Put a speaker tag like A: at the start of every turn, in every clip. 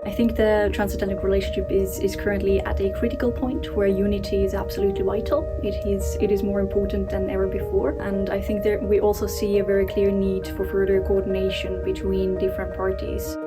A: I think the transatlantic relationship is currently at a critical point where unity is absolutely vital. It is more important than ever before, and I think that we also see a very clear need for further coordination between different parties.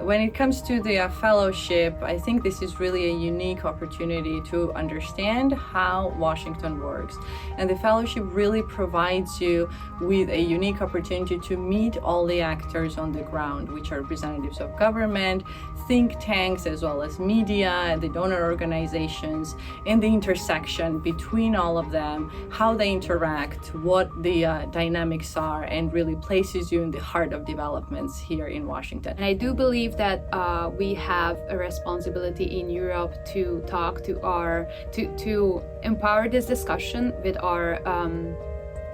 B: When it comes to the fellowship, I think this is really a unique opportunity to understand how Washington works. And the fellowship really provides you with a unique opportunity to meet all the actors on the ground, which are representatives of government, think tanks, as well as media, the donor organizations, and the intersection between all of them, how they interact, what the dynamics are, and really places you in the heart of developments here in Washington.
C: And I do believe that we have a responsibility in Europe to talk to to empower this discussion with our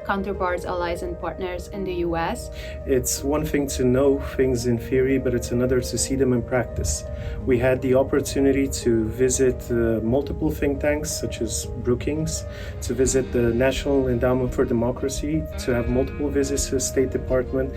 C: counterparts, allies, and partners in the US.
D: It's one thing to know things in theory, but it's another to see them in practice. We had the opportunity to visit multiple think tanks, such as Brookings, to visit the National Endowment for Democracy, to have multiple visits to the State Department,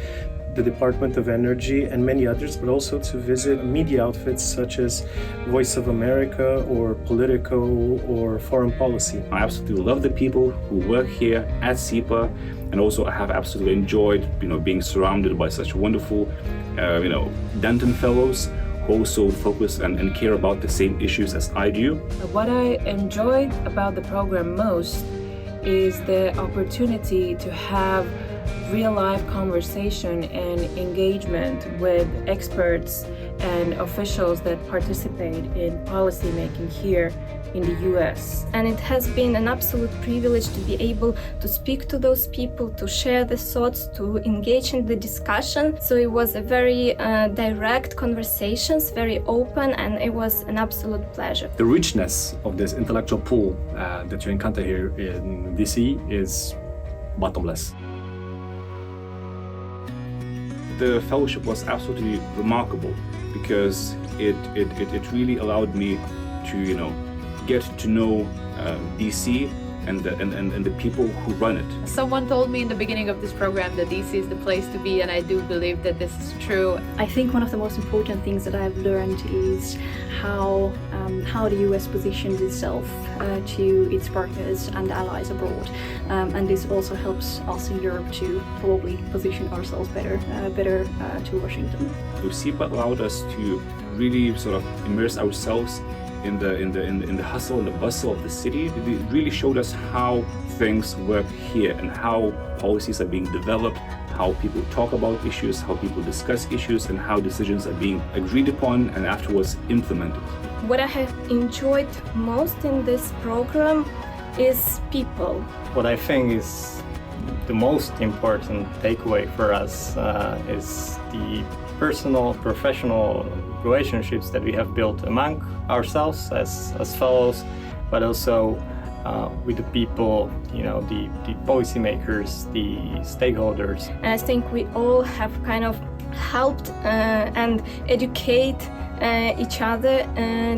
D: the Department of Energy, and many others, but also to visit media outfits such as Voice of America or Politico or Foreign Policy.
E: I absolutely love the people who work here at CEPA, and also I have absolutely enjoyed, being surrounded by such wonderful, Denton fellows who also focus and care about the same issues as I do.
F: What I enjoyed about the program most is the opportunity to have real-life conversation and engagement with experts and officials that participate in policymaking here in the US.
G: And it has been an absolute privilege to be able to speak to those people, to share the thoughts, to engage in the discussion. So it was a very direct conversations, very open, and it was an absolute pleasure.
H: The richness of this intellectual pool that you encounter here in DC is bottomless.
E: The fellowship was absolutely remarkable because it really allowed me to get to know DC and the people who run it.
C: Someone told me in the beginning of this program that DC is the place to be, and I do believe that this is true.
A: I think one of the most important things that I've learned is how the US positions itself to its partners and allies abroad, and this also helps us in Europe to probably position ourselves better to Washington.
E: So CEPA allowed us to really sort of immerse ourselves in the hustle and the bustle of the city. It really showed us how things work here and how policies are being developed, how people talk about issues, how people discuss issues, and how decisions are being agreed upon and afterwards implemented.
G: What I have enjoyed most in this program is people.
I: What I think is the most important takeaway for us is the personal, professional relationships that we have built among ourselves as fellows, but also with the people, the policymakers, the stakeholders.
G: And I think we all have kind of helped and educate each other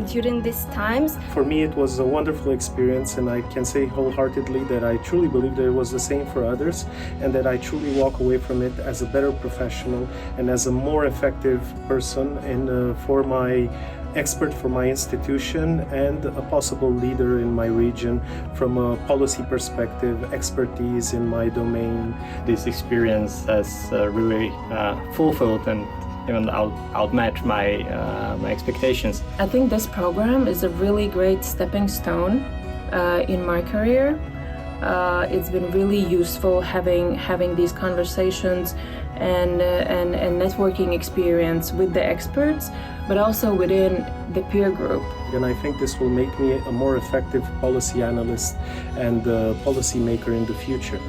G: during these times.
D: For me, it was a wonderful experience, and I can say wholeheartedly that I truly believe that it was the same for others, and that I truly walk away from it as a better professional and as a more effective person for my expert for my institution and a possible leader in my region from a policy perspective, expertise in my domain.
I: This experience has really fulfilled and even outmatch my expectations.
F: I think this program is a really great stepping stone in my career. It's been really useful having these conversations and networking experience with the experts, but also within the peer group.
D: And I think this will make me a more effective policy analyst and policy maker in the future.